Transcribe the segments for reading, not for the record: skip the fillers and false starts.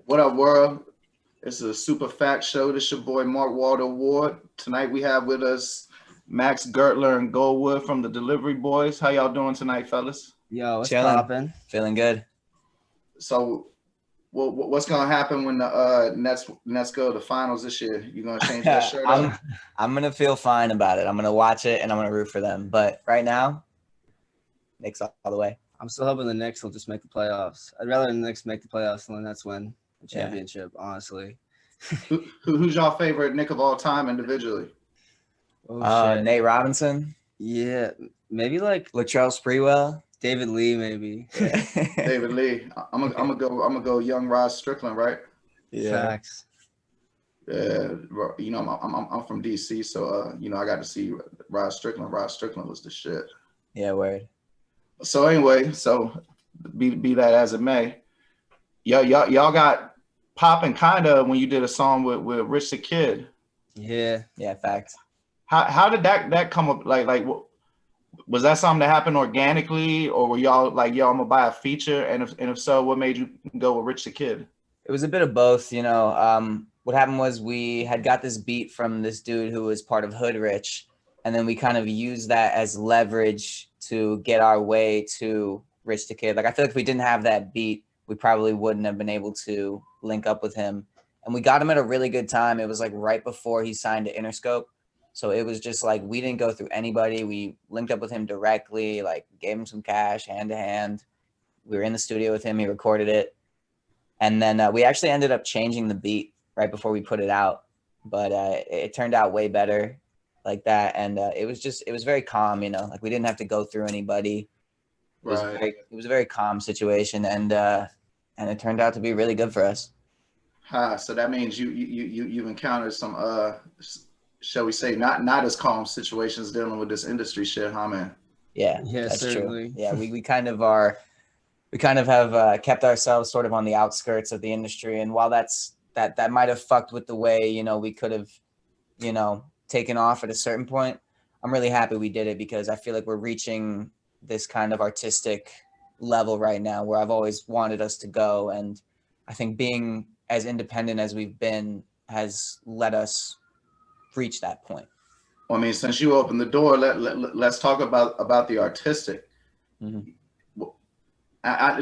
What up, world? This is a super fact show. This is your boy Mark Walter Ward. Tonight we have with us Max Gertler and Goldwood from the Delivery Boys. How y'all doing tonight, fellas? Yo, what's poppin'? Feeling good. So, what's gonna happen when the Nets go to the finals this year? You gonna change that shirt up? I'm gonna feel fine about it. I'm gonna watch it and I'm gonna root for them. But right now, Knicks all the way. I'm still hoping the Knicks will just make the playoffs. I'd rather the Knicks make the playoffs than the Nets win the championship, honestly. Who's your favorite Knick of all time individually? Nate Robinson. Yeah, maybe like Latrell Sprewell. David Lee, maybe. David Lee. I'm gonna go young Rod Strickland, right? Yeah. Facts. Yeah, you know, I'm from DC, so you know, I got to see Rod Strickland. Rod Strickland was the shit. Yeah, word. So anyway, so be that as it may, y'all got popping kind of when you did a song with Rich the Kid. Yeah. Yeah, facts. How did that come up? Like was that something that happened organically, or were y'all like, yo, I'm gonna buy a feature? And if so, what made you go with Rich the Kid? It was a bit of both, you know. What happened was we had got this beat from this dude who was part of Hood Rich, and then we kind of used that as leverage to get our way to Rich the Kid. Like, I feel like if we didn't have that beat, we probably wouldn't have been able to link up with him. And we got him at a really good time. It was like right before he signed to Interscope. So it was just like, we didn't go through anybody. We linked up with him directly, like gave him some cash hand to hand. We were in the studio with him. He recorded it. And then we actually ended up changing the beat right before we put it out. But it turned out way better like that. And it was very calm, you know, like we didn't have to go through anybody. It was a very calm situation. And it turned out to be really good for us. So that means you've encountered some shall we say not as calm situations dealing with this industry shit, huh, man? Yeah, that's certainly true. Yeah, we kind of have kept ourselves sort of on the outskirts of the industry, and while that might have fucked with the way, you know, we could have, you know, taken off at a certain point, I'm really happy we did it, because I feel like we're reaching this kind of artistic level right now where I've always wanted us to go, and I think being as independent as we've been has let us reach that point. Well, I mean, since you opened the door, let's talk about the artistic. Mm-hmm.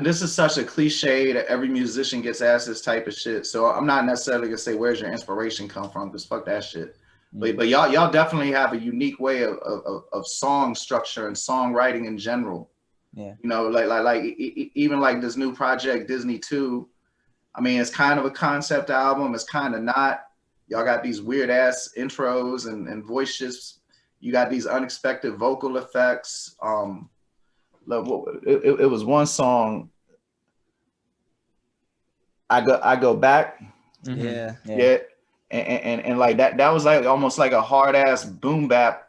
This is such a cliche that every musician gets asked this type of shit. So I'm not necessarily gonna say where's your inspiration come from, because fuck that shit. Mm-hmm. But y'all definitely have a unique way of song structure and songwriting in general. Yeah. You know, like even like this new project Disney 2. I mean, it's kind of a concept album. It's kind of not. Y'all got these weird ass intros and voice shifts. You got these unexpected vocal effects. It was one song. I go back. Mm-hmm. Yeah. And like that was like almost like a hard ass boom bap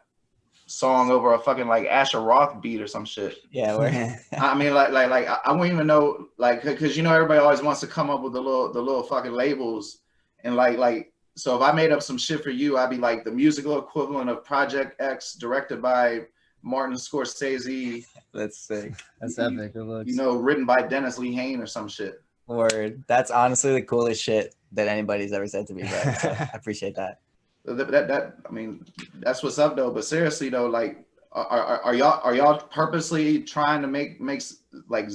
song over a fucking like Asher Roth beat or some shit. Yeah. I mean, like I wouldn't even know, like, because you know everybody always wants to come up with the little fucking labels, and like so if I made up some shit for you, I'd be like the musical equivalent of Project X, directed by Martin Scorsese. That's sick. That's epic. You know, written by Dennis Lee Hain or some shit. Word. That's honestly the coolest shit that anybody's ever said to me, bro. So I appreciate that. That I mean, that's what's up though. But seriously though, like, are y'all purposely trying to make like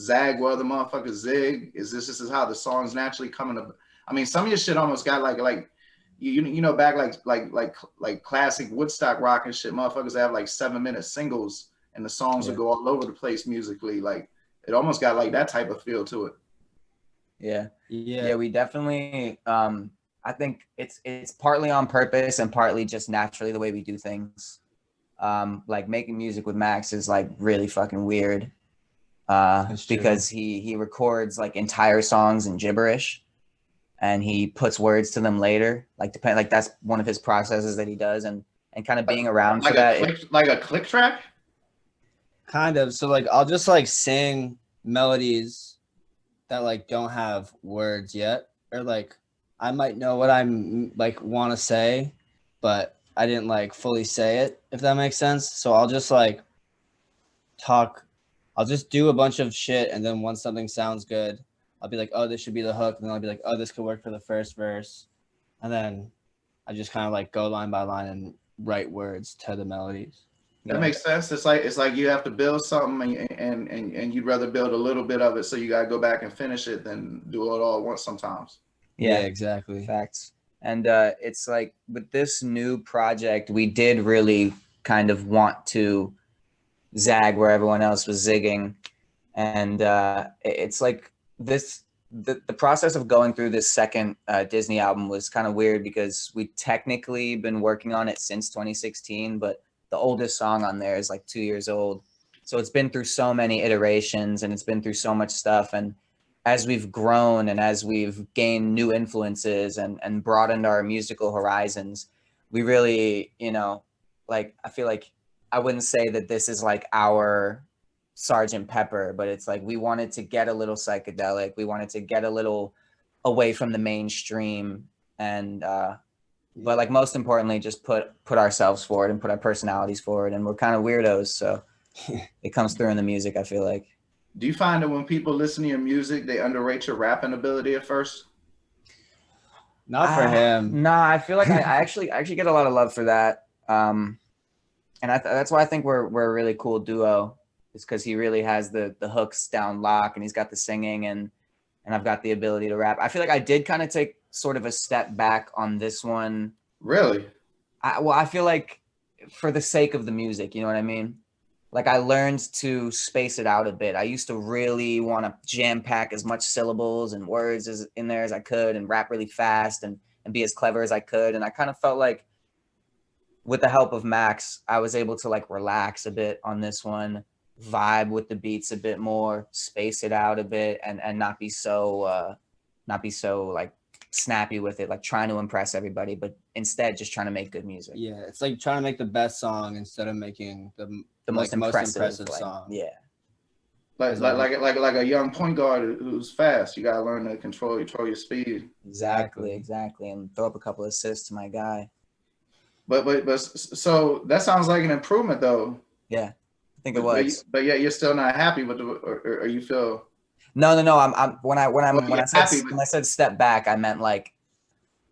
zag where the motherfuckers zig? Is this how the songs naturally coming up? I mean, some of your shit almost got like you know, back like classic Woodstock rock and shit. Motherfuckers have like 7-minute singles, and the songs would go all over the place musically. Like, it almost got like that type of feel to it. Yeah. We definitely. I think it's partly on purpose and partly just naturally the way we do things. Like making music with Max is like really fucking weird, because he records like entire songs in gibberish, and he puts words to them later. Like that's one of his processes that he does, and kind of being around for that. Like a click track? Kind of. So like I'll just like sing melodies that like don't have words yet, or like I might know what I'm like want to say, but I didn't like fully say it, if that makes sense. So I'll just like talk, I'll just do a bunch of shit, and then once something sounds good, I'll be like, oh, this should be the hook, and then I'll be like, oh, this could work for the first verse, and then I just kind of like go line by line and write words to the melodies. That makes sense. It's like you have to build something and you'd rather build a little bit of it, so you gotta go back and finish it than do it all at once sometimes. Yeah, exactly. Facts. And it's like with this new project, we did really kind of want to zag where everyone else was zigging. And it's like this, the process of going through this second Disney album was kind of weird because we technically been working on it since 2016, but the oldest song on there is like 2 years old. So it's been through so many iterations and it's been through so much stuff. And as we've grown and as we've gained new influences and broadened our musical horizons, we really, you know, like, I feel like I wouldn't say that this is like our Sergeant Pepper, but it's like we wanted to get a little psychedelic. We wanted to get a little away from the mainstream and but like most importantly, just put ourselves forward and put our personalities forward. And we're kind of weirdos, so it comes through in the music, I feel like. Do you find that when people listen to your music, they underrate your rapping ability at first? Not for him. No, I feel like I actually get a lot of love for that. And that's why I think we're a really cool duo, is because he really has the hooks down lock and he's got the singing and I've got the ability to rap. I feel like I did kind of take sort of a step back on this one. Really? I feel like for the sake of the music, you know what I mean? Like I learned to space it out a bit. I used to really want to jam pack as much syllables and words as in there as I could and rap really fast and be as clever as I could. And I kind of felt like with the help of Max, I was able to like relax a bit on this one, vibe with the beats a bit more, space it out a bit and not be so like snappy with it, like trying to impress everybody, but instead just trying to make good music. Yeah, it's like trying to make the best song instead of making the most impressive song. Yeah. Like a young point guard who's fast. You gotta learn to control your speed. Exactly. And throw up a couple of assists to my guy. But so that sounds like an improvement though. Yeah, I think it was. But yet you're still not happy with or you feel. No. I'm when I said step back, I meant like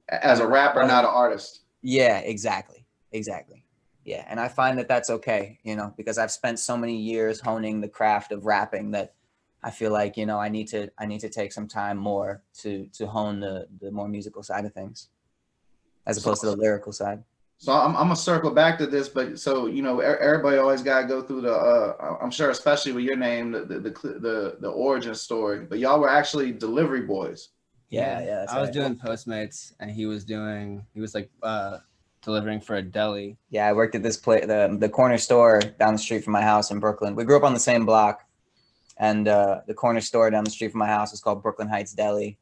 as a rapper, not an artist. Yeah, exactly. Yeah, and I find that that's okay, you know, because I've spent so many years honing the craft of rapping that I feel like, you know, I need to take some time more to hone the more musical side of things, as opposed to the lyrical side. So I'm gonna circle back to this, but so you know, everybody always gotta go through the. I'm sure, especially with your name, the origin story. But y'all were actually delivery boys. Yeah. I was doing Postmates, and he was like delivering for a deli. Yeah, I worked at this place, the corner store down the street from my house in Brooklyn. We grew up on the same block, and the corner store down the street from my house was called Brooklyn Heights Deli.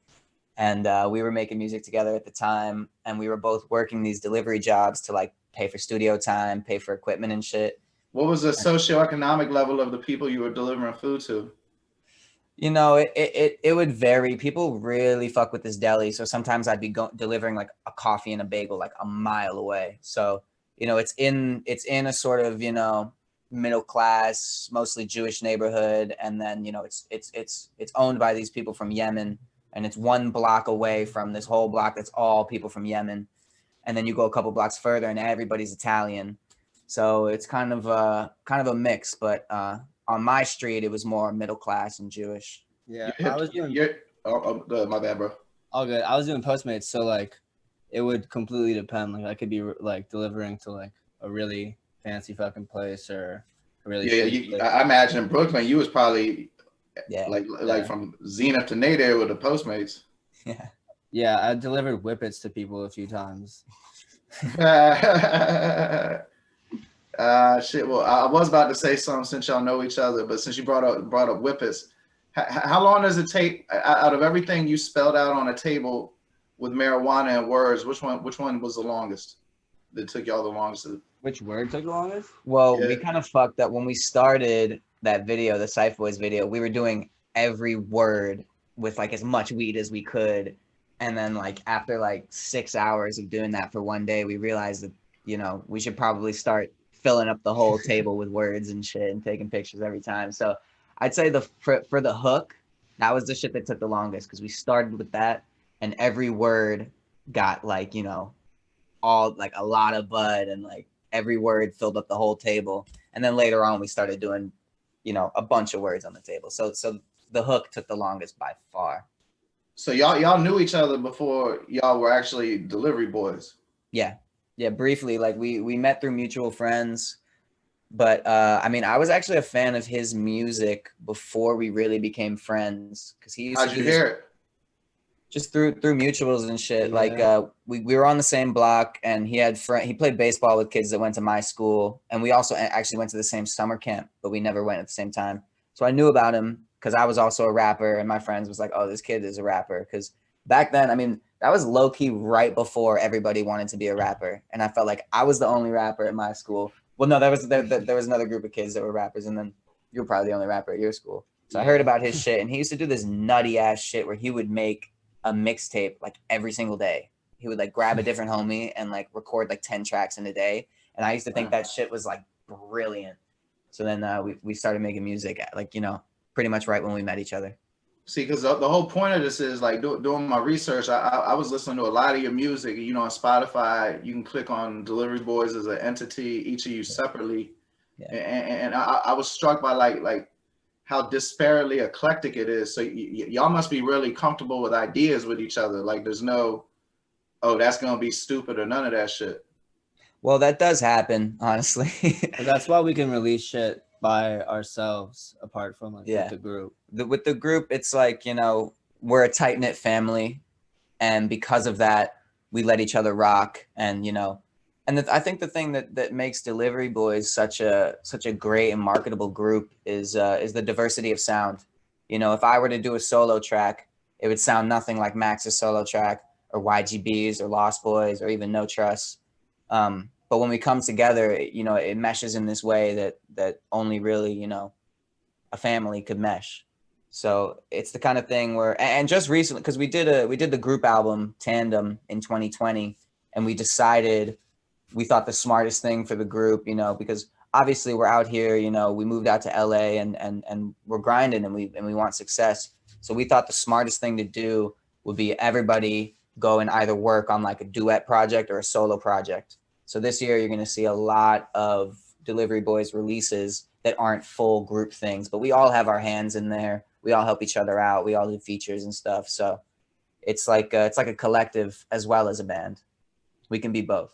And we were making music together at the time, and we were both working these delivery jobs to like pay for studio time, pay for equipment and shit. What was the socioeconomic level of the people you were delivering food to? You know, it would vary. People really fuck with this deli, so sometimes I'd be delivering like a coffee and a bagel like a mile away. So you know, it's in a sort of, you know, middle class, mostly Jewish neighborhood, and then you know it's owned by these people from Yemen. And it's 1 block away from this whole block that's all people from Yemen. And then you go a couple blocks further and everybody's Italian. So it's kind of a mix, but on my street, it was more middle class and Jewish. Yeah, I was doing. Good, my bad, bro. All good. I was doing Postmates, so like, it would completely depend. Like, I could be like delivering to like a really fancy fucking place or a really. I imagine in Brooklyn, you was probably. Like from Zenith to Nader with the Postmates. Yeah, I delivered whippets to people a few times. Shit. Well, I was about to say something since y'all know each other, but since you brought up whippets, how long does it take out of everything you spelled out on a table with marijuana and words? Which one was the longest? That took y'all the longest? Which word took the longest? Well, we kind of fucked up when we started that video, the Cyphers video. We were doing every word with like as much weed as we could, and then like after like 6 hours of doing that for one day, we realized that, you know, we should probably start filling up the whole table with words and shit and taking pictures every time. So I'd say for the hook, That was the shit that took the longest because we started with that, and every word got like, you know, all like a lot of bud, and like every word filled up the whole table. And then later on, we started doing, you know, a bunch of words on the table. So the hook took the longest by far. So y'all knew each other before y'all were actually delivery boys. Yeah, briefly. Like we met through mutual friends. But I mean, I was actually a fan of his music before we really became friends, because he used How'd to you do this hear it? just through mutuals and shit. Yeah. Like we were on the same block, and he played baseball with kids that went to my school, and we also actually went to the same summer camp, but we never went at the same time. So I knew about him because I was also a rapper, and my friends was like, "Oh, this kid is a rapper." Because back then, I mean, that was low key right before everybody wanted to be a rapper, and I felt like I was the only rapper at my school. Well, no, there was another group of kids that were rappers, and then you were probably the only rapper at your school. So I heard about his shit, and he used to do this nutty ass shit where he would make a mixtape like every single day. He would like grab a different homie and like record like 10 tracks in a day. And I used to think that shit was like brilliant. So then we started making music at, like, you know, pretty much right when we met each other. See, because the whole point of this is like doing my research. I was listening to a lot of your music. You know, on Spotify, you can click on Delivery Boys as an entity, each of you separately. Yeah. And I was struck by like how disparately eclectic it is. So y'all must be really comfortable with ideas with each other. Like there's no, oh, that's gonna be stupid or none of that shit. Well, that does happen, honestly. But that's why we can release shit by ourselves, apart from like with the group. With the group, it's like, you know, we're a tight knit family, and because of that, we let each other rock. And you know, and I think the thing that makes Delivery Boys such a great and marketable group is the diversity of sound. You know, if I were to do a solo track, it would sound nothing like Max's solo track, or YGB's, or Lost Boys, or even NOTRUST. But when we come together, you know, it meshes in this way that only really, you know, a family could mesh. So it's the kind of thing where, and just recently, because we did the group album Tandem in 2020, and we decided, we thought the smartest thing for the group, you know, because obviously we're out here, you know, we moved out to LA, and we're grinding, and we want success. So we thought the smartest thing to do would be everybody go and either work on like a duet project or a solo project. So this year you're going to see a lot of Delivery Boys releases that aren't full group things, but we all have our hands in there. We all help each other out. We all do features and stuff. So it's like a collective as well as a band. We can be both.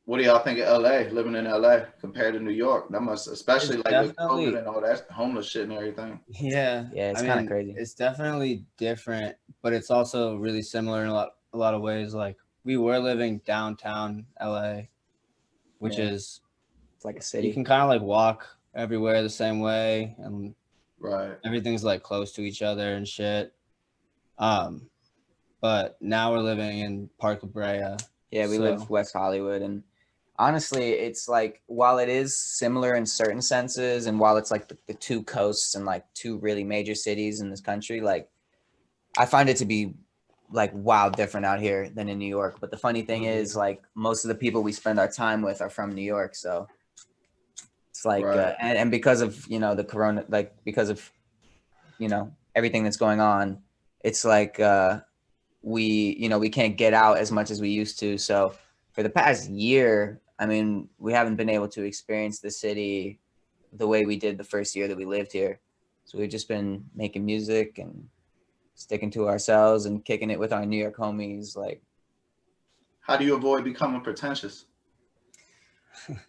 What do y'all think of LA, living in LA compared to New York? That must, especially It's like with COVID and all that homeless shit and everything. Yeah, it's kind of crazy. It's definitely different, but it's also really similar in a lot of ways. Like we were living downtown LA, which is, it's like a city. You can kind of like walk everywhere the same way, and right, everything's like close to each other and shit. But now we're living in Park La Brea. Yeah, we live West Hollywood, and honestly, it's like, while it is similar in certain senses, and while it's like the two coasts and like two really major cities in this country, like I find it to be like wow different out here than in New York. But the funny thing is, like, most of the people we spend our time with are from New York, so it's like right. And because of, you know, the corona, like because of, you know, everything that's going on, it's like we can't get out as much as we used to. So for the past year, I mean, we haven't been able to experience the city the way we did the first year that we lived here. So we've just been making music and sticking to ourselves and kicking it with our New York homies. Like, how do you avoid becoming pretentious?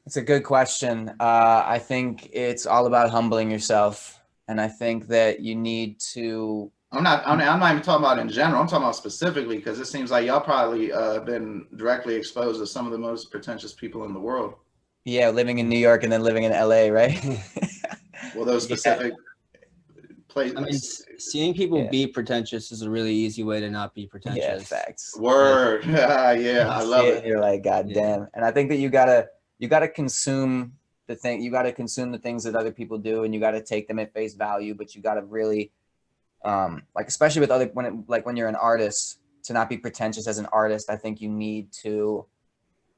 It's a good question. I think it's all about humbling yourself, and I think that you need to. I'm not even talking about in general. I'm talking about specifically because it seems like y'all probably been directly exposed to some of the most pretentious people in the world. Yeah, living in New York and then living in LA, right? Well, those specific places. I mean, seeing people be pretentious is a really easy way to not be pretentious. Yeah, facts. Word. Yeah, I love it. You're like, God damn. And I think that you gotta consume the thing. You gotta consume the things that other people do, and you gotta take them at face value. But you gotta really, like, especially with other, when you're an artist, to not be pretentious as an artist. I think you need to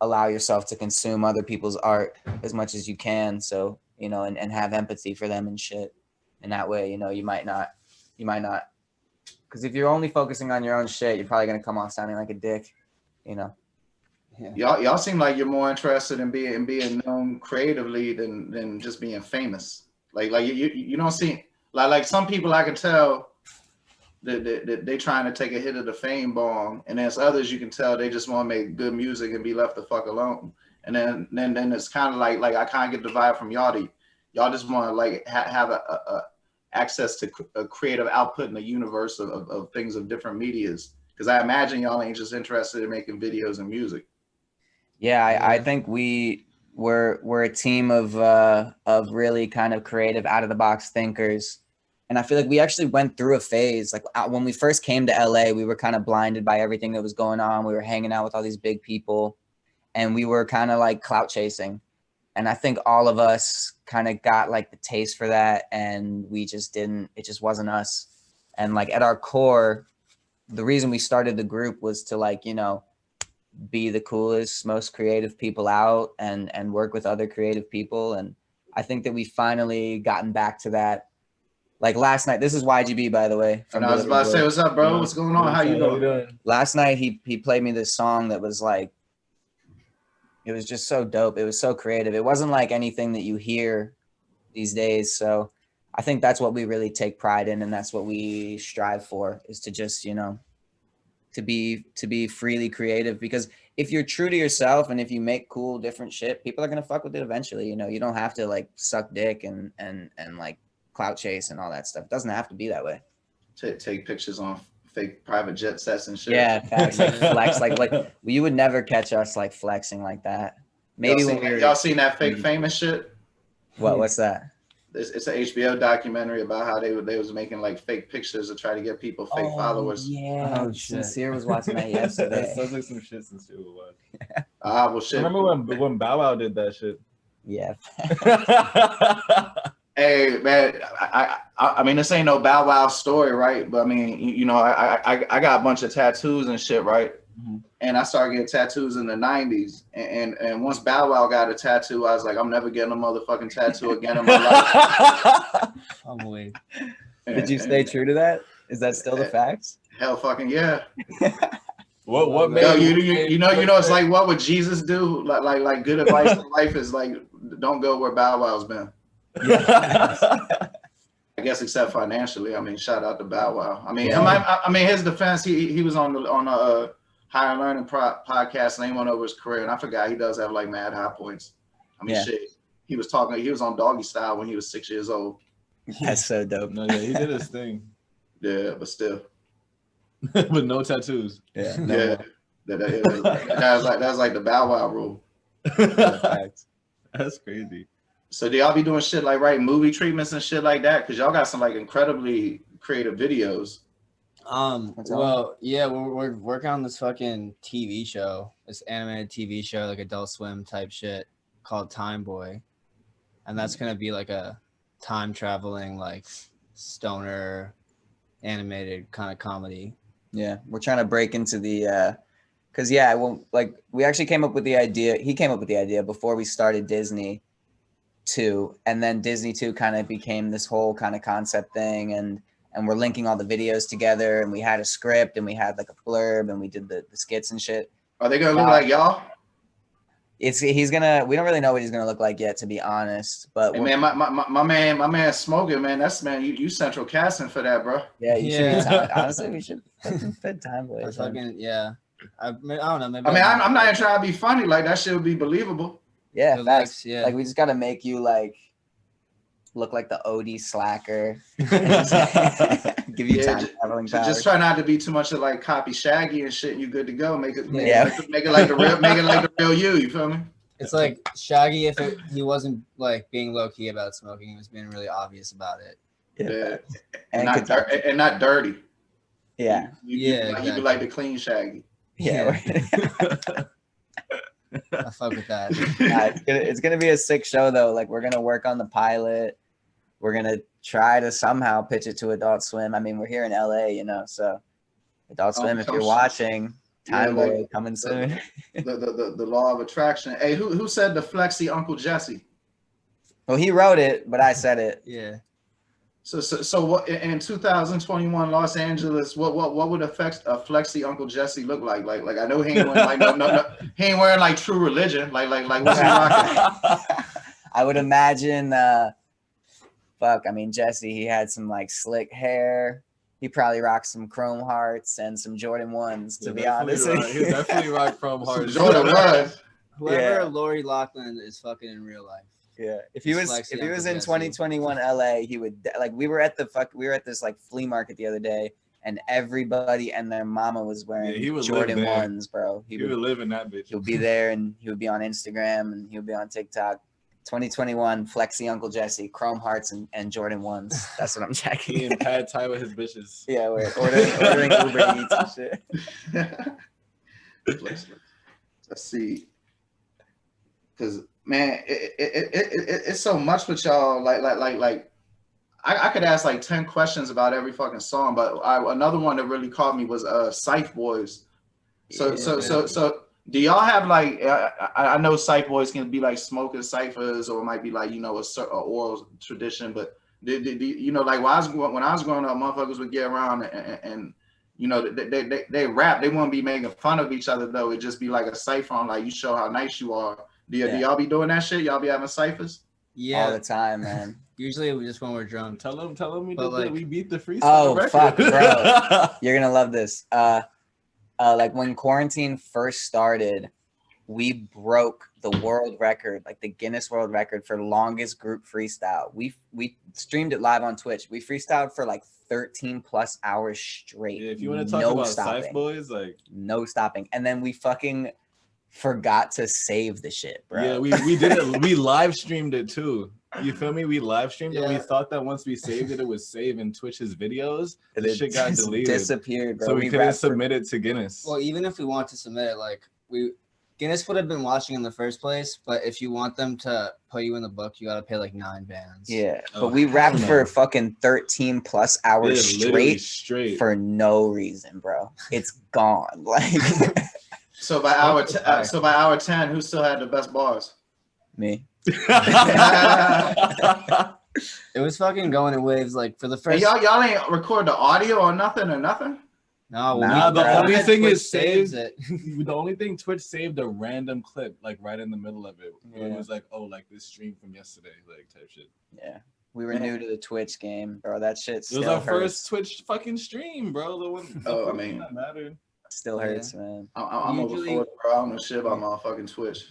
allow yourself to consume other people's art as much as you can. So, you know, and have empathy for them and shit. And that way, you know, you might not you might not. Because if you're only focusing on your own shit, you're probably gonna come off sounding like a dick, you know. Yeah. Y'all seem like you're more interested in being known creatively than just being famous. Like you don't see like some people I can tell that they trying to take a hit of the fame bomb, and there's others you can tell they just want to make good music and be left the fuck alone. And then it's kind of like I kind of get the vibe from y'all. Y'all just want to like have a access to a creative output in the universe of things of different medias. Because I imagine y'all ain't just interested in making videos and music. Yeah, I think we're a team of really kind of creative, out of the box thinkers, and I feel like we actually went through a phase. Like when we first came to LA, we were kind of blinded by everything that was going on. We were hanging out with all these big people, and we were kind of like clout chasing. And I think all of us kind of got like the taste for that, and we just didn't. It just wasn't us. And like at our core, the reason we started the group was to like, you know, be the coolest, most creative people out and work with other creative people. And I think that we finally gotten back to that. Like last night, this is YGB, by the way. And I was about to say, what's up, bro? What's going on? How you doing? Last night, he played me this song that was like, it was just so dope. It was so creative. It wasn't like anything that you hear these days. So I think that's what we really take pride in. And that's what we strive for, is to just, you know, to be freely creative. Because if you're true to yourself and if you make cool different shit, people are gonna fuck with it eventually. You know, you don't have to like suck dick and like clout chase and all that stuff. It doesn't have to be that way. Take pictures on fake private jet sets and shit. Yeah, facts, like flex, like you would never catch us like flexing like that. Maybe y'all seen that fake famous shit? What's that? It's an HBO documentary about how they was making like fake pictures to try to get people fake followers. Yeah, Sincere was watching that yesterday. That sounds like some shit Sincere was watching. Well, shit. I remember when Bow Wow did that shit. Yeah. Hey man, I mean this ain't no Bow Wow story, right? But I mean, you know, I got a bunch of tattoos and shit, right? Mm-hmm. And I started getting tattoos in the 90s. And once Bow Wow got a tattoo, I was like, I'm never getting a motherfucking tattoo again in my life. I'm weak. Did you stay true to that? Is that still the facts? Hell fucking yeah. What made you know it's like, what would Jesus do? Like good advice in life is like, don't go where Bow Wow's been. I guess except financially. I mean, shout out to Bow Wow. I mean, I mean his defense, he was on a Higher Learning podcast and they went over his career, and I forgot he does have like mad high points. I mean, shit. He was on Doggy Style when he was 6 years old. That's so dope. No, yeah, he did his thing. Yeah, but still. With no tattoos. Yeah. No. That was like the Bow Wow rule. That's crazy. So do y'all be doing shit like writing movie treatments and shit like that? Because y'all got some like incredibly creative videos. Well, yeah, we're working on this fucking TV show, this animated TV show, like Adult Swim type shit called Time Boy. And that's going to be like a time traveling, like stoner animated kind of comedy. Yeah. We're trying to break into the, cause we actually came up with the idea. He came up with the idea before we started Disney 2, and then Disney 2 kind of became this whole kind of concept thing. And we're linking all the videos together, and we had a script and we had like a blurb and we did the skits and shit. Are they gonna look like y'all? We don't really know what he's gonna look like yet, to be honest. But hey, man, my man Smoking, man, you central casting for that, bro. Yeah, you should be honestly, we should fit Time Boy. Fucking, yeah. I don't know. Maybe I'm not even trying to be funny. Like that shit would be believable. Yeah, facts. Like we just gotta make you like look like the OD slacker. Give you time traveling powers. Just try not to be too much of like copy Shaggy and shit. And you good to go. Make it like the real you. You feel me? It's like Shaggy if he wasn't like being low key about smoking. He was being really obvious about it. Yeah, and not dirty. Yeah, you be like the clean Shaggy. Yeah. I fuck with that. It's gonna be a sick show though. Like we're gonna work on the pilot. We're gonna try to somehow pitch it to Adult Swim. I mean, we're here in LA, you know, so Adult Swim, if you're watching, Time Boy coming soon. The law of attraction. Hey, who said the Flexi Uncle Jesse? Well, he wrote it, but I said it. Yeah. So what in 2021 Los Angeles? What would affect a Flexi Uncle Jesse look like? Like I know he ain't wearing like no he ain't wearing like True Religion. Like what's he rocking? I would imagine. Fuck, I mean Jesse. He had some like slick hair. He probably rocked some Chrome Hearts and some Jordan 1s. To be honest, He definitely rocked Chrome Hearts. Jordan 1s. Whoever Yeah. Lori Loughlin is fucking in real life. Yeah, if he was Flexi if he was Uncle in Jesse. 2021 LA, he would like we were at this like flea market the other day, and everybody and their mama was wearing Yeah, he would Jordan live there. 1s, bro. He would live in that bitch. He'll be there, and he would be on Instagram, and he would be on TikTok. 2021 Flexi Uncle Jesse, Chrome Hearts and Jordan 1s. That's what I'm He checking. and Pad Thai with his bitches. Yeah, we're ordering Uber Eats and shit. Let's see. Because man, it's so much with y'all. Like I could ask like 10 questions about every fucking song, but another one that really caught me was Cyph Boys. So do y'all have like I know Cyph Boys can be like smoking ciphers, or it might be like a oral tradition, but you know, like when I was growing up, motherfuckers would get around and you know, they rap. They wouldn't be making fun of each other though. It'd just be like a cipher on like, you show how nice you are. Do y'all be doing that shit? Y'all be having ciphers? Yeah, All the time, man. usually just when we're drunk. Tell him we beat the freestyle Oh, record. fuck, bro. You're gonna love this. Like when quarantine first started, we broke the world record, like the Guinness World Record for longest group freestyle. We streamed it live on Twitch. We freestyled for like 13 plus hours straight. Yeah, if you want to talk about Cyph Boys, like no stopping. And then we fucking forgot to save the shit, bro. yeah, we did it. We live streamed it too. You feel me? We live streamed it. And we thought that once we saved it, it was saved in Twitch's videos. And The it shit got just deleted, disappeared, bro. so we couldn't submit it to Guinness. Well, even if we want to submit it, like Guinness would have been watching in the first place, but if you want them to put you in the book, you gotta pay like 9 bands. Yeah, Oh, but we rapped hell for no. fucking 13 plus hours Yeah, literally straight for no reason, bro. It's gone. Like So by hour 10, who still had the best bars? me. It was fucking going in waves. Like for the And first. y'all ain't record the audio or nothing or nothing? No, Nah, the bro. only thing Twitch is saves saved. it. The only thing Twitch saved a random clip, like right in the middle of it. Yeah. It was like, oh, like this stream from yesterday, like type shit. Yeah, we were new to the Twitch game, bro. That shit It still was our hurts. first Twitch fucking stream, bro. The one. Oh, I mean, that mattered. Still hurts, man. I'm Usually- over 40, bro. I don't know shit about motherfucking Twitch.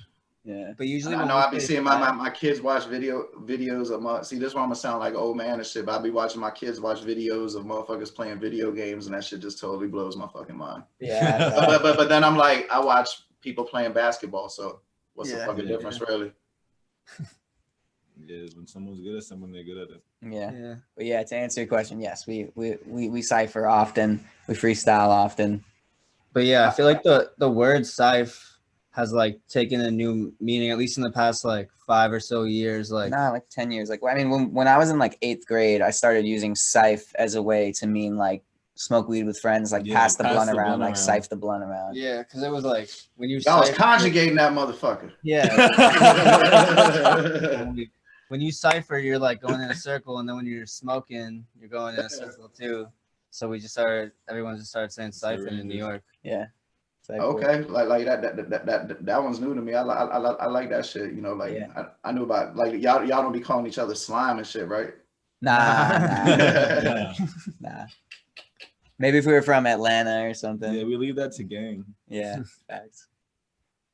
Yeah. But usually, I when know we I be play seeing Flash- my kids watch videos of my. See, this is why I'm gonna sound like an old man and shit. But I be watching my kids watch videos of motherfuckers playing video games, and that shit just totally blows my fucking mind. Yeah. But then I'm like, I watch people playing basketball, so what's the Yeah. fucking Yeah. difference, really? Yeah, when someone's good at someone, they're good at it. Yeah. Yeah. But yeah, to answer your question, yes, we cipher often, we freestyle often. But yeah, I feel like the word Cyph has like taken a new meaning, at least in the past like 5 or so years. Like Nah, like 10 years. Like, I mean, when I was in like 8th grade, I started using Cyph as a way to mean like smoke weed with friends, like Yeah, pass the pass blunt the around, blunt like around. Cyph the blunt around. yeah, because it was like when you Y'all was cypher- conjugating that motherfucker. Yeah. When you cipher, you're like going in a circle, and then when you're smoking, you're going in a circle too. So everyone just started saying cipher in New York. Yeah. Cypher. Okay, like that one's new to me. I like that shit. You know, like Yeah. I knew about like y'all don't be calling each other slime and shit, right? Nah. Yeah. Nah. Maybe if we were from Atlanta or something. Yeah, we leave that to gang. Yeah. Facts.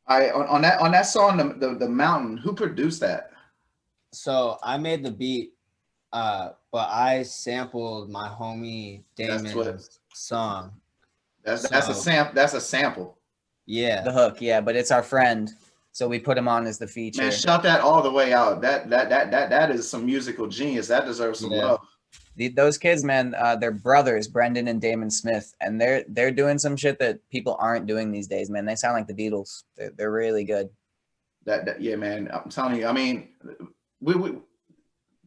On that song, the mountain. Who produced that? So I made the beat, but I sampled my homie That's Damon's song. That's a sample. That's a sample. Yeah. The hook, yeah, but it's our friend, so we put him on as the feature. Man, shout that all the way out. That is some musical genius. That deserves some Yeah. love. Those kids, man, they're brothers, Brendan and Damon Smith, and they're doing some shit that people aren't doing these days, man. They sound like the Beatles. They're really good. Yeah, man. I'm telling you. I mean, we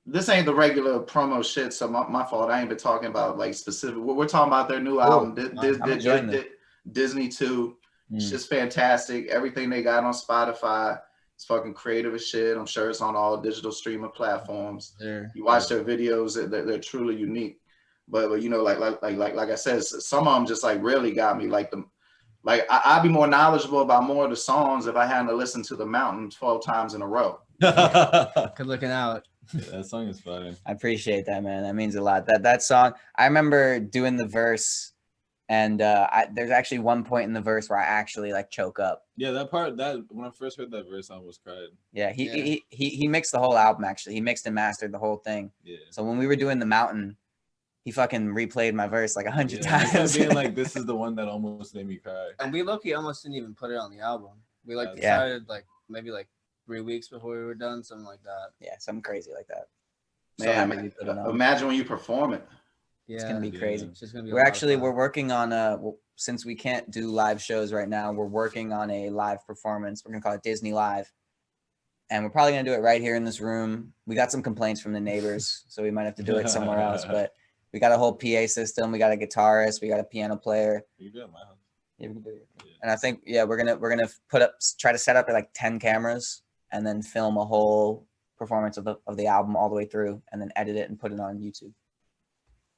this ain't the regular promo shit, so my fault. I ain't been talking about like specific. We're talking about their new album, I'm enjoying it. Disney 2. It's Mm. just fantastic. Everything they got on Spotify. It's fucking creative as shit. I'm sure it's on all digital streaming platforms. Sure. You watch their videos, they're truly unique. But you know, like I said, some of them just like really got me. I'd be more knowledgeable about more of the songs if I hadn't to listen to The Mountain 12 times in a row. Good looking out. Yeah, that song is fire. I appreciate that, man. That means a lot. That song, I remember doing the verse, and there's actually one point in the verse where I actually like choke up. Yeah, that part, that when I first heard that verse, I almost cried. Yeah, he mixed the whole album, actually. He mixed and mastered the whole thing. Yeah. So when we were doing The Mountain, he fucking replayed my verse like 100 times. Being like, this is the one that almost made me cry. And we low-key almost didn't even put it on the album. We like Yeah. decided like maybe like 3 weeks before we were done, something like that. Yeah, something crazy like that. So Man, happy we put it on. imagine when you perform it. Yeah, It's gonna be crazy. it's just gonna be. We're working on since we can't do live shows right now, we're working on a live performance. We're gonna call it Disney Live, and we're probably gonna do it right here in this room. We got some complaints from the neighbors, so we might have to do it somewhere else. But we got a whole PA system. We got a guitarist. We got a piano player. You do it at my house. Yeah, we can do it. Yeah. And I think we're gonna try to set up like 10 cameras and then film a whole performance of the album all the way through, and then edit it and put it on YouTube.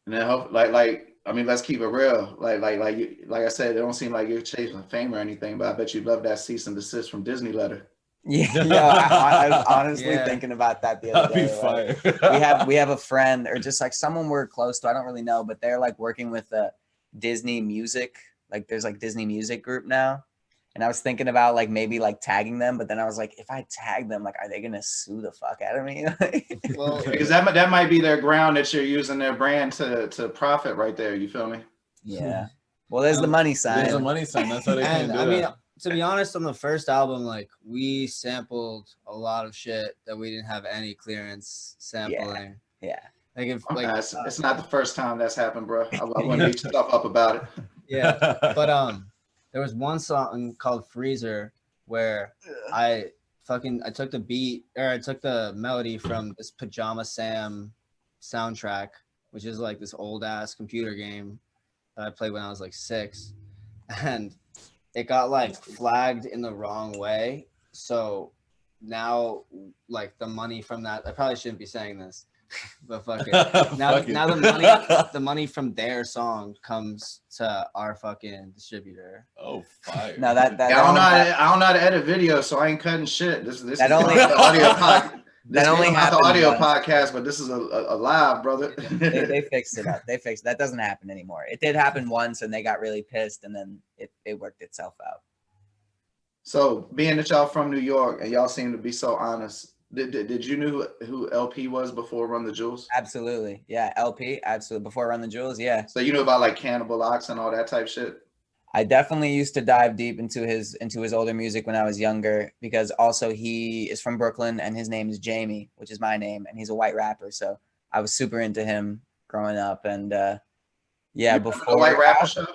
And then hope, I mean, let's keep it real. Like I said, it don't seem like you're chasing fame or anything, but I bet you love that cease and desist from Disney letter. Yeah, I was honestly thinking about that the other That'd day. be fire. We have a friend, or just like someone we're close to, I don't really know, but they're like working with Disney Music. Like there's like Disney Music group now. And I was thinking about like maybe like tagging them, but then I was like, if I tag them, like, are they gonna sue the fuck out of me? Well, Because that might be their ground that you're using their brand to profit right there. You feel me? Yeah. Well, there's the money sign. There's a money sign. That's how they can and do I mean, that. to be honest, on the first album, like we sampled a lot of shit that we didn't have any clearance sampling. Yeah. Like if It's not the first time that's happened, bro. I want to beat stuff up about it. yeah, but there was one song called Freezer where I took the beat, or I took the melody from this Pajama Sam soundtrack, which is like this old ass computer game that I played when I was like 6, and it got like flagged in the wrong way. So now like the money from that, I probably shouldn't be saying this, but fuck it. Now the money from their song comes to our fucking distributor. Oh, fire. No, that I don't know how to edit video, so I ain't cutting shit. This That is only- not the audio podcast. That only not the happened audio once. podcast, but this is a live, brother. they fixed it up. That doesn't happen anymore. It did happen once, and they got really pissed, and then it worked itself out. So, being that y'all from New York and y'all seem to be so honest, did you know who LP was before Run the Jewels? Absolutely, yeah. LP, absolutely. Before Run the Jewels, yeah. So you knew about like Cannibal Ox and all that type shit? I definitely used to dive deep into his older music when I was younger, because also he is from Brooklyn and his name is Jamie, which is my name, and he's a white rapper. So I was super into him growing up, and yeah. Before the White Rapper Show?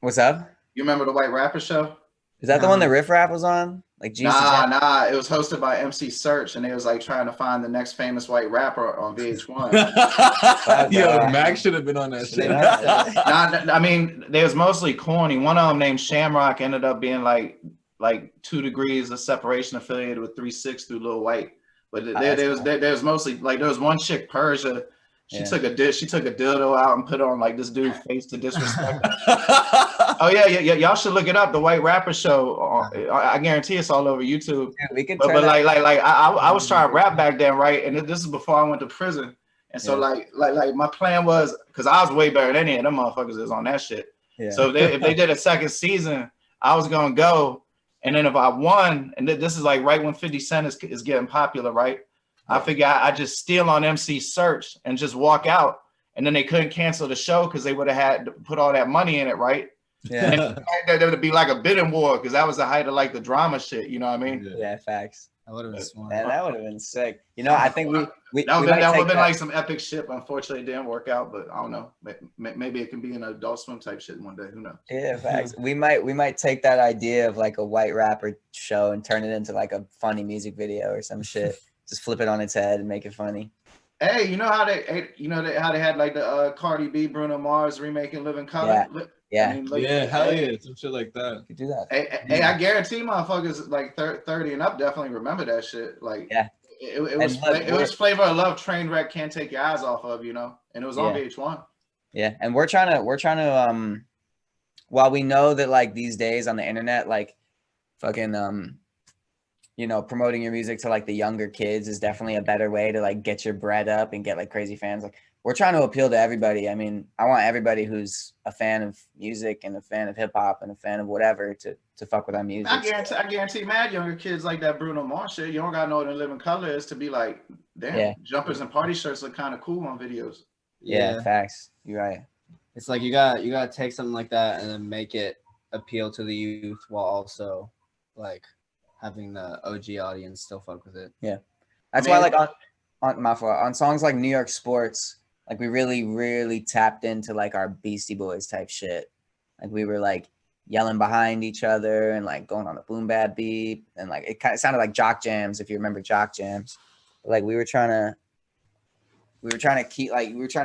What's up? You remember the White Rapper Show? Is that the one that Riff Rap was on? Like Jesus? Nah. It was hosted by MC Search, and they was like trying to find the next famous white rapper on VH1. Yo, Max should have been on that shit. I mean, they was mostly corny. One of them named Shamrock ended up being like 2 degrees of separation affiliated with 3-6 through Lil White. But there was mostly like, there was one chick, Persia. She took a dildo out and put on like this dude face to disrespect. Oh yeah, y'all should look it up. The White Rapper Show. I guarantee it's all over YouTube. Yeah, we can. But I was trying to rap back then, right? And this is before I went to prison. And so like my plan was, because I was way better than any of them motherfuckers is on that shit. Yeah. So if they did a second season, I was gonna go. And then if I won, and this is like right when 50 Cent is getting popular, right? I figure I just steal on MC Search and just walk out, and then they couldn't cancel the show because they would have had to put all that money in it, right? Yeah. There would be like a bidding war because that was the height of like the drama shit. You know what I mean? Yeah, facts. That would have been smart. Man, that would have been sick. You know, I think we that would might have take been like some epic shit. But unfortunately, it didn't work out. But I don't know. Maybe it can be an Adult Swim type shit one day. Who knows? Yeah, facts. We might take that idea of like a white rapper show and turn it into like a funny music video or some shit. Just flip it on its head and make it funny. Hey, you know how how they had like the Cardi B, Bruno Mars remaking Living Color? Yeah. I mean, look, Yeah, hell yeah, some shit like that. You could do that. Hey, I guarantee motherfuckers like 30 and up definitely remember that shit. Like, Yeah. it was Flavor of Love, Trainwreck, Can't Take Your Eyes Off of, and it was on VH1. Yeah, and we're trying to while we know that like these days on the internet, like fucking promoting your music to like the younger kids is definitely a better way to like get your bread up and get like crazy fans. Like we're trying to appeal to everybody. I mean, I want everybody who's a fan of music and a fan of hip hop and a fan of whatever to fuck with our music. I guarantee mad younger kids like that Bruno Mars shit, you don't got to know what a Living Color is to be like, damn, jumpers and party shirts look kind of cool on videos. Yeah, facts. You're right. It's like you gotta take something like that and then make it appeal to the youth while also like having the OG audience still fuck with it. Yeah, that's why like on songs like New York Sports, like we really tapped into like our Beastie Boys type shit. Like we were like yelling behind each other and like going on a boom bap beat, and like it kind of sounded like jock jams if you remember jock jams. But, like we were trying to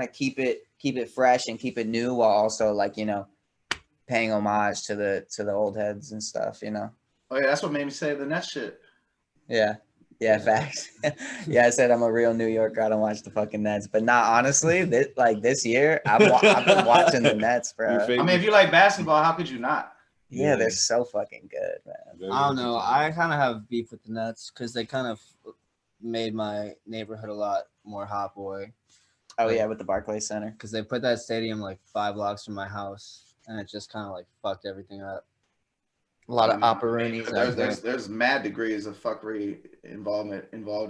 keep it fresh and keep it new while also like paying homage to the old heads and stuff. Oh yeah, that's what made me say the next shit. Yeah, facts. Yeah, I said I'm a real New Yorker. I don't watch the fucking Nets, but not honestly. This year, I've been watching the Nets, bro. I mean, if you like basketball, how could you not? Yeah, they're so fucking good, man. I don't know. I kind of have beef with the Nets because they kind of made my neighborhood a lot more hot boy. Oh yeah, with the Barclays Center. Because they put that stadium like 5 blocks from my house, and it just kind of like fucked everything up. A lot of opportunities. There's mad degrees of fuckery involved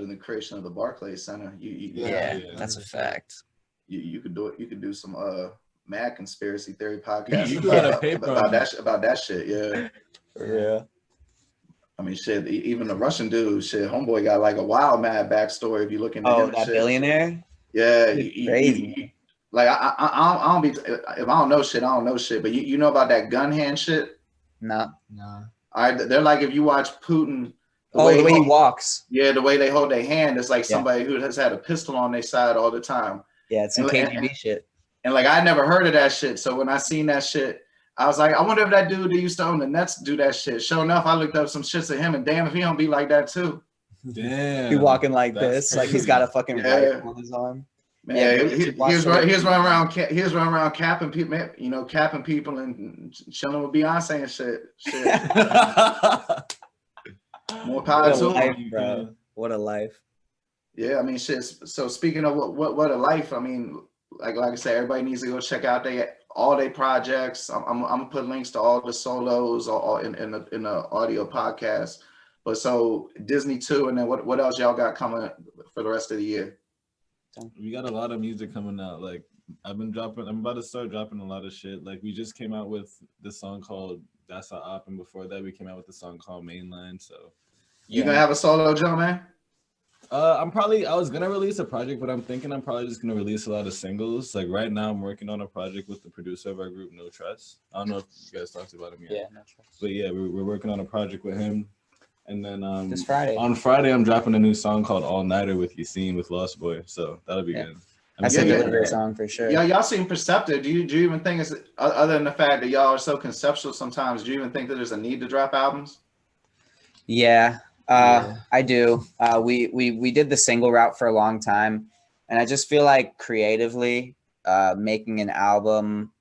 in the creation of the Barclays Center. Yeah, that's a fact. You could do it. You could do some mad conspiracy theory podcast about that shit. Yeah. Yeah. I mean, shit. Even the Russian dude, shit. Homeboy got like a wild mad backstory. If you look into him, that billionaire. Yeah, crazy. Like I don't be if I don't know shit, I don't know shit. But you know about that gun hand shit? No. All right, they're like if you watch Putin. The way he walks. Yeah, the way they hold their hand, it's like somebody who has had a pistol on their side all the time. Yeah, it's some KGB shit. And like I never heard of that shit. So when I seen that shit, I was like, I wonder if that dude that used to own the Nets do that shit. Sure enough, I looked up some shits of him, and damn if he don't be like that too. Damn. He walking like this, crazy. Like he's got a fucking rifle on his arm. Man, yeah, he was running around capping people, capping people and chilling with Beyonce and shit. More power to him, bro. What a life. Yeah, I mean, shit. So speaking of what a life, I mean, like I said, everybody needs to go check out all their projects. I'm gonna put links to all the solos all in the audio podcast. But so Disney 2, and then what else y'all got coming for the rest of the year? We got a lot of music coming out. Like I'm about to start dropping a lot of shit. Like we just came out with this song called That's a Op, and before that we came out with a song called Mainline. So you gonna have a solo, Joe, man? I was gonna release a project, but I'm thinking I'm probably just gonna release a lot of singles. Like right now I'm working on a project with the producer of our group, NOTRUST. I don't know if you guys talked about him yet. Yeah, NOTRUST. But yeah, we're working on a project with him. And then this Friday. On Friday, I'm dropping a new song called All Nighter with Yassine with Lost Boy. So that'll be good. That's a good song for sure. Yeah, y'all seem perceptive. Do you even think it's other than the fact that y'all are so conceptual sometimes? Do you even think that there's a need to drop albums? Yeah, I do. We did the single route for a long time, and I just feel like creatively, making an album,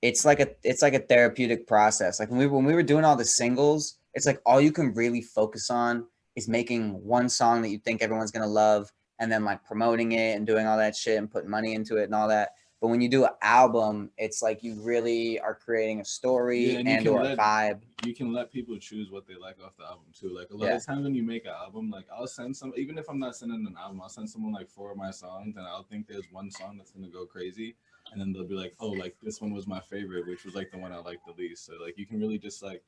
it's like a therapeutic process. Like when we were doing all the singles, it's like all you can really focus on is making one song that you think everyone's gonna love, and then like promoting it and doing all that shit and putting money into it and all that. But when you do an album, it's like you really are creating a story and or a vibe. You can let people choose what they like off the album too. Like a lot of times when you make an album, like I'll send even if I'm not sending an album, I'll send someone like 4 of my songs, and I'll think there's one song that's gonna go crazy, and then they'll be like, oh, like this one was my favorite, which was like the one I liked the least. So like you can really just like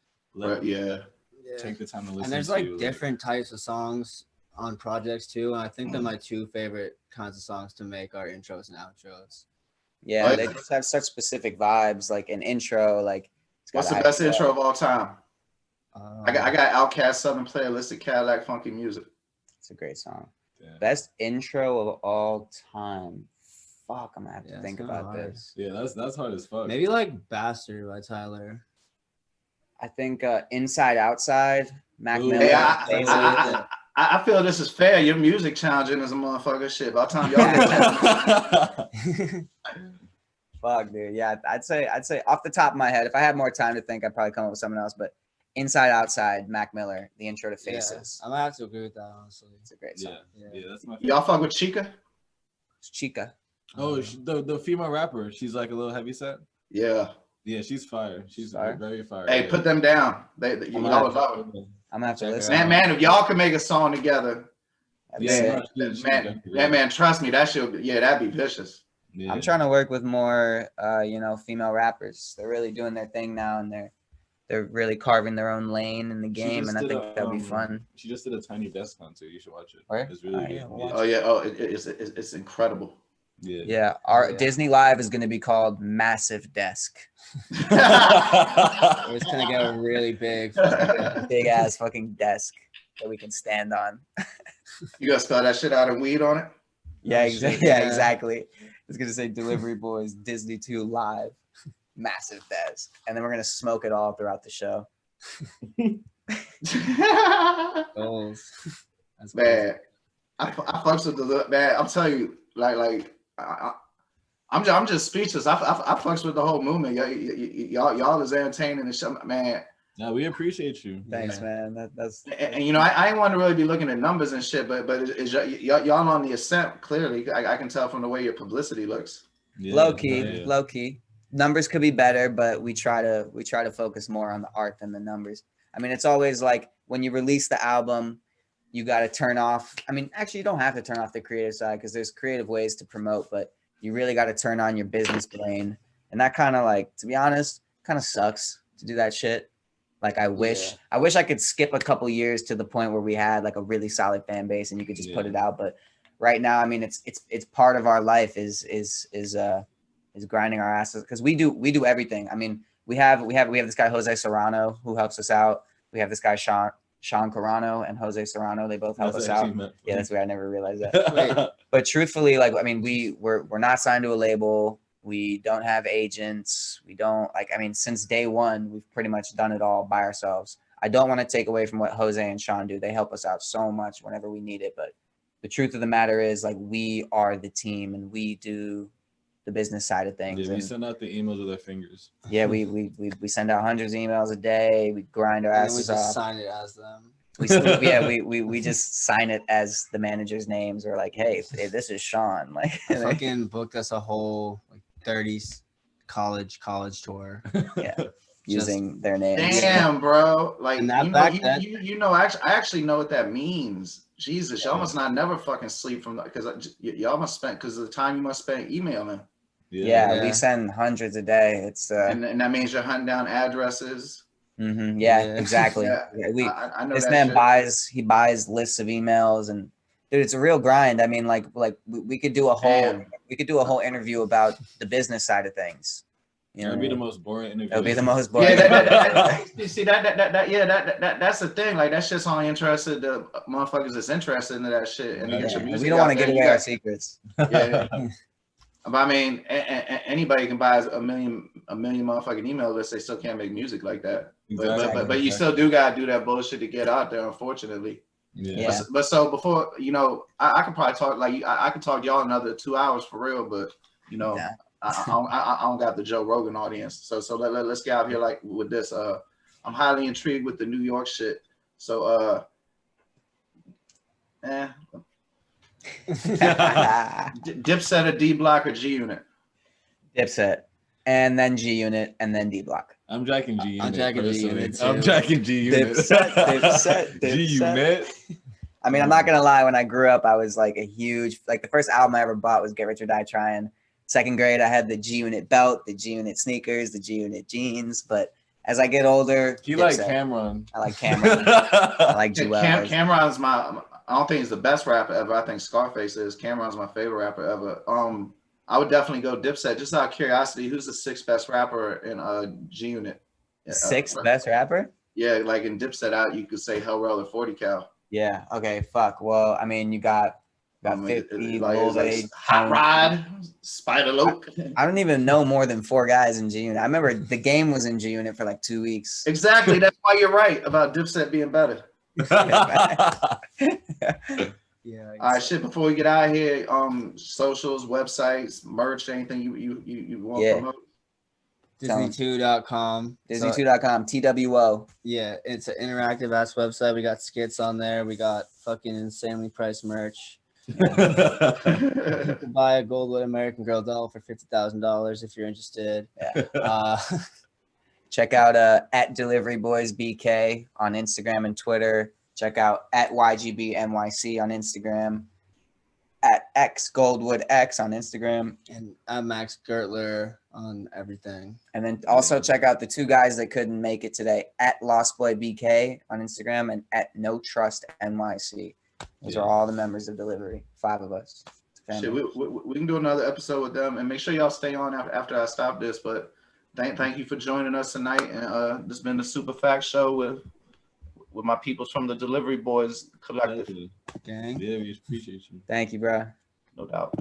take the time to listen. And there's like different types of songs on projects too. And I think that my 2 favorite kinds of songs to make are intros and outros. Yeah, they just have such specific vibes. Like an intro, like what's the best intro of all time? I got Outkast Southern Playalistic Cadillac Funky Music. It's a great song. Yeah. Best intro of all time. Fuck, I'm gonna have to Yeah, think it's kinda about hard. this. Yeah, that's hard as fuck. Maybe like Bastard by Tyler. I think Inside Outside, Mac Ooh, Miller. Hey, Faces. I feel this is fair. Your music challenging as a motherfucker. Shit, by the time y'all get challenged. Fuck, dude. Yeah, I'd say off the top of my head, if I had more time to think, I'd probably come up with someone else. But Inside Outside, Mac Miller, the intro to Faces. Yeah, I might have to agree with that, honestly. It's a great song. Yeah, that's my favorite. Y'all fuck with Chica? It's Chica. Oh, the female rapper. She's like a little heavy set. Yeah. Yeah, she's fire. She's Fire? very fire. Hey, yeah. put them down. Y'all would love it. I'm gonna have to Check her listen. out. Man, if y'all could make a song together, That'd be Yeah, sick. no, she's man, trust me, that should, yeah, that'd be vicious. Yeah. I'm trying to work with more, female rappers. They're really doing their thing now, and they're really carving their own lane in the game, and I think that'd be fun. She just did a Tiny Desk concert. You should watch it. Where? It's really Oh, good. yeah, we'll Oh yeah, it's incredible. Yeah. Yeah, our Yeah. Disney Live is going to be called Massive Desk. It's gonna get really big. Big ass fucking desk that we can stand on. You gotta spell that shit out and weed on it. Yeah, Oh, exactly. shit, Yeah, yeah. exactly. It's gonna say Delivery Boys Disney 2 Live, Massive Desk, and then we're gonna smoke it all throughout the show. Goals. That's Man, I fucks with the man. I'm telling you, I'm just speechless. I fucks with the whole movement. Y'all is entertaining and shit, man. No, we appreciate you. Thanks, Yeah. man. That's And you know, I ain't want to really be looking at numbers and shit, but y'all on the ascent clearly. I can tell from the way your publicity looks. Yeah, low key, yeah. low key. Numbers could be better, but we try to focus more on the art than the numbers. I mean, it's always like when you release the album, you got to turn off. I mean, actually, you don't have to turn off the creative side because there's creative ways to promote, but you really got to turn on your business brain. And that kind of like, to be honest, kind of sucks to do that shit. Like I wish I could skip a couple years to the point where we had like a really solid fan base and you could just put it out. But right now, I mean, it's part of our life is grinding our asses because we do everything. I mean, we have this guy Jose Serrano who helps us out. We have this guy Sean Carano and Jose Serrano. They both help us out. Yeah, that's weird. I never realized that. But truthfully, like I mean, we're not signed to a label. We don't have agents. We don't since day one, we've pretty much done it all by ourselves. I don't want to take away from what Jose and Sean do. They help us out so much whenever we need it. But the truth of the matter is like we are the team and we do the business side of things. Yeah, we send out the emails with our fingers. Yeah, we send out hundreds of emails a day. We grind our asses we just off. sign it as them. We just sign it as the manager's names or like, hey, this is Sean. Like Fucking booked us a whole like 30s college tour. yeah, using their names. Damn, bro. Like And that you know, back then- I actually know what that means. Jesus, y'all must not never fucking sleep from that because y'all must spend because of the time you must spend emailing. Yeah, Yeah. we send hundreds a day. It's And that means you're hunting down addresses. yeah, Yeah. exactly. Yeah. Yeah, I know this that man shit. buys lists of emails and dude, it's a real grind. I mean, like we could do a whole interview about the business side of things. You know, It'd be the most boring interview. it'll be the most boring. Yeah, that's the thing. Like that shit's only interested the motherfuckers that's interested in that shit. And to get your Yeah, music we don't want out to give there, away you our got- secrets. Yeah. But I mean, anybody can buy a million motherfucking email lists. They still can't make music like that. Exactly. But you still do gotta do that bullshit to get out there. Unfortunately. Yeah. But so before I could probably talk I could talk to y'all another 2 hours for real. But Yeah. I don't got the Joe Rogan audience. So let's get out here like with this. I'm highly intrigued with the New York shit. So Dipset or D Block or G Unit? Dipset, and then G Unit, and then D Block. I'm jacking G Unit. I'm jacking G personally. Unit, I'm too. jacking G Unit. Dipset. G Unit. I mean, I'm not gonna lie. When I grew up, I was like a huge the first album I ever bought was Get Rich or Die Trying. Second grade, I had the G Unit belt, the G Unit sneakers, the G Unit jeans. But as I get older, You like Dipset. Cameron. I like Cameron. I like Jewel. Cameron's I don't think he's the best rapper ever. I think Scarface is. Cameron's my favorite rapper ever. I would definitely go Dipset. Just out of curiosity, who's the sixth best rapper in G Unit? Sixth best rapper? Yeah, like in Dipset out, you could say Hell Rel or 40 Cal. Yeah. Okay. Fuck. Well, I mean, you got Got 50, like, Lil it's like Wayne, Hot Rod, Spider Loke. I don't even know more than 4 guys in G Unit. I remember the game was in G Unit for like 2 weeks. Exactly. That's why you're right about Dipset being better. Yeah. All right, shit. Before we get out of here, socials, websites, merch, anything you want to promote? Disney2.com. Disney2.com, TWO. Yeah, it's an interactive ass website. We got skits on there. We got fucking insanely priced merch. You can buy a Goldwood American Girl doll for $50,000 if you're interested. Yeah. Check out at Delivery Boys BK on Instagram and Twitter. Check out at YGB NYC on Instagram. At X Goldwood X on Instagram. And I'm Max Gertler on everything. And then also check out the 2 guys that couldn't make it today, at Lost Boy BK on Instagram and at NOTRUST NYC. Those are all the members of Delivery. 5 of us. Shit, we can do another episode with them, and make sure y'all stay on after I stop this. But thank you for joining us tonight, and this has been the Super Fact Show with my peoples from the Delivery Boys Collective. Gang. Yeah, we appreciate you. Thank you, bro. No doubt.